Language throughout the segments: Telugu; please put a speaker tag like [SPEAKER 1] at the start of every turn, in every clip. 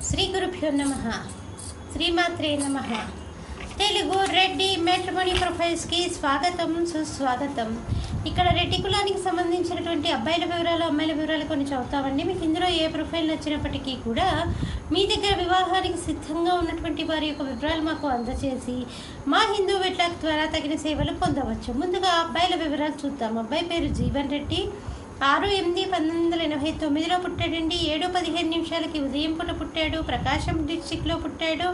[SPEAKER 1] శ్రీ గురుభ్యో నమః. శ్రీమాత్రే నమః. తెలుగు రెడ్డి మ్యాట్రిమోనీ ప్రొఫైల్స్కి స్వాగతం, సుస్వాగతం. ఇక్కడ రెడ్డి కులానికి సంబంధించినటువంటి అబ్బాయిల వివరాలు, అమ్మాయిల వివరాలు కొన్ని చదువుతామండి. మీకు ఇందులో ఏ ప్రొఫైల్ నచ్చినప్పటికీ కూడా మీ దగ్గర వివాహానికి సిద్ధంగా ఉన్నటువంటి వారి యొక్క వివరాలు మాకు అందజేసి మా హిందూ వెట్లాక్ ద్వారా తగిన సేవలు పొందవచ్చు. ముందుగా అబ్బాయిల వివరాలు చూద్దాం. అబ్బాయి పేరు జీవన్ రెడ్డి. 6/8/1989 పుట్టాడండి. 7:15 ఉదయం పూట పుట్టాడు. ప్రకాశం డిస్టిక్లో పుట్టాడు.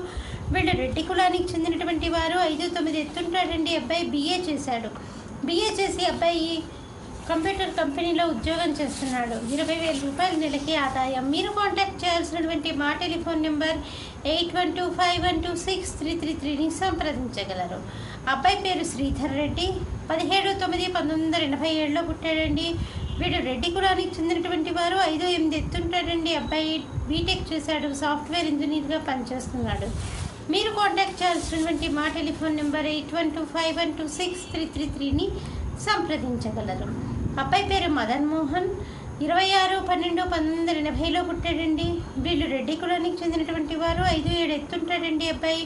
[SPEAKER 1] వీళ్ళు రెడ్డి కులానికి చెందినటువంటి వారు. 5'9" ఎత్తుంటాడండి. అబ్బాయి BA చేశాడు. BA చేసి అబ్బాయి కంప్యూటర్ కంపెనీలో ఉద్యోగం చేస్తున్నాడు. 20,000 రూపాయల నెలకి ఆదాయం. మీరు కాంటాక్ట్ చేయాల్సినటువంటి మా టెలిఫోన్ నెంబర్ 8125126333ని సంప్రదించగలరు. అబ్బాయి పేరు శ్రీధర్ రెడ్డి. 17/9/1987 పుట్టాడండి. వీడు రెడ్డి కులానికి చెందినటువంటి వారు. 5'8" ఎత్తుంటాడండి. అబ్బాయి బీటెక్ చేశాడు. సాఫ్ట్వేర్ ఇంజనీర్గా పనిచేస్తున్నాడు. మీరు కాంటాక్ట్ చేయాల్సినటువంటి మా టెలిఫోన్ నెంబర్ 8125126333ని సంప్రదించగలరు. అబ్బాయి పేరు మదన్ మోహన్. 26/12/1980 పుట్టాడండి. వీళ్ళు రెడ్డి కులానికి చెందినటువంటి వారు. 5'7" ఎత్తుంటాడండి. అబ్బాయి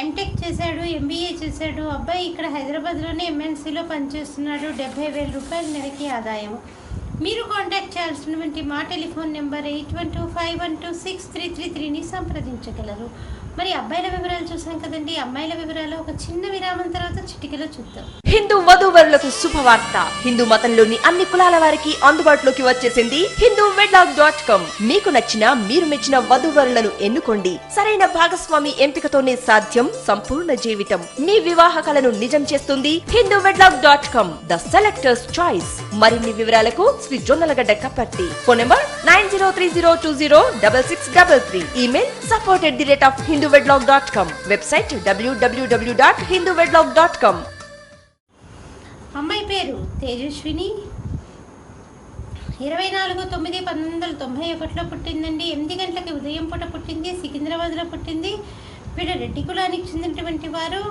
[SPEAKER 1] MTech చేశాడు. MBA చేశాడు. అబ్బాయి ఇక్కడ హైదరాబాద్లోనే MNCలో పనిచేస్తున్నాడు. 70,000 రూపాయల నెలకి ఆదాయం. మీరు కాంటాక్ట్ చేయాల్సినటువంటి మా టెలిఫోన్ నెంబర్ 8125126333ని సంప్రదించగలరు. మరి అబ్బాయిల వివరాలు చూసాం కదండి. అమ్మాయిల వివరాలు ఒక చిన్న విరామం తర్వాత చిటికలో చూద్దాం.
[SPEAKER 2] హిందూ వధూవరులకు శుభవార్త. హిందూ మతంలోని అన్ని కులాల వారికి అందుబాటులోకి వచ్చేసింది hinduwedlock.com. మీకు నచ్చిన, మీరు మెచ్చిన వధూవరులను ఎన్నుకోండి. సరైన భాగస్వామి ఎంపికతోనే సాధ్యం సంపూర్ణ జీవితం. మీ వివాహ కలను నిజం చేస్తుంది hinduwedlock.com, ద సెలెక్టర్స్ చాయిస్. మరిన్ని వివరాలకు Shri Jonnalagadda Kaparthi. Phone number 9030206633. Email support@hinduwedlock.com. Website www.hinduwedlock.com.
[SPEAKER 1] అమ్మాయి పేరు తేజస్విని. 24/9/1991 పుట్టిందండి. 8 గంటలకి ఉదయం పూట పుట్టింది. సికింద్రాబాద్లో పుట్టింది. వీడు రెడ్డి కులానికి చెందినటువంటి వారు.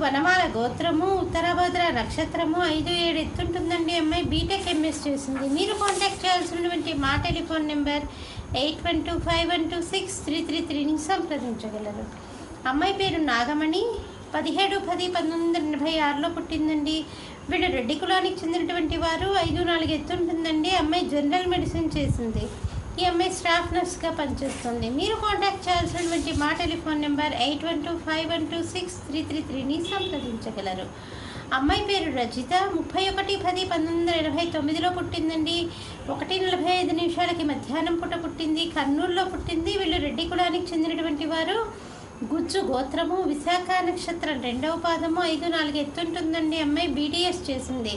[SPEAKER 1] వనమాల గోత్రము, ఉత్తరాభద్ర నక్షత్రము. 5'7" ఎత్తుంటుందండి. అమ్మాయి బీటెక్ MS చేసింది. మీరు కాంటాక్ట్ చేయాల్సినటువంటి మా టెలిఫోన్ నెంబర్ 8125126333ని సంప్రదించగలరు. అమ్మాయి పేరు నాగమణి. 17/10/1986 పుట్టిందండి. వీళ్ళు రెడ్డి కులానికి చెందినటువంటి వారు. 5'4" ఎత్తుంటుందండి. అమ్మాయి జనరల్ మెడిసిన్ చేసింది. ఈ అమ్మాయి స్టాఫ్ నర్స్గా పనిచేస్తుంది. మీరు కాంటాక్ట్ చేయాల్సినటువంటి మా టెలిఫోన్ నెంబర్ 8125126333ని సంప్రదించగలరు. అమ్మాయి పేరు రజిత. 31/10/1989 పుట్టిందండి. 1:45 మధ్యాహ్నం పూట పుట్టింది. కర్నూలులో పుట్టింది. వీళ్ళు రెడ్డి కులానికి చెందినటువంటి వారు. గుజ్జు గోత్రము, విశాఖ నక్షత్రం 2వ పాదము. 5'4" ఎత్తుంటుందండి. అమ్మాయి BDS చేసింది.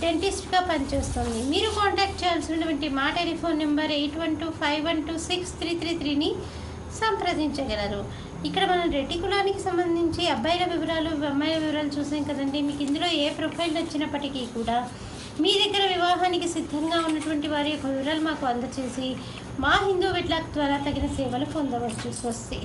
[SPEAKER 1] డెంటిస్ట్గా పనిచేస్తుంది. మీరు కాంటాక్ట్ చేయాల్సినటువంటి మా టెలిఫోన్ నెంబర్ 8125126333ని సంప్రదించగలరు. ఇక్కడ మనం రెడ్డి కులానికి సంబంధించి అబ్బాయిల వివరాలు, అమ్మాయిల వివరాలు చూసాం కదండి. మీకు ఇందులో ఏ ప్రొఫైల్ వచ్చినప్పటికీ కూడా మీ దగ్గర వివాహానికి సిద్ధంగా ఉన్నటువంటి వారి యొక్క వివరాలు మాకు అందచేసి మా హిందూ వెట్లాక్ ద్వారా తగిన సేవలు పొందవచ్చు. స్వస్తి.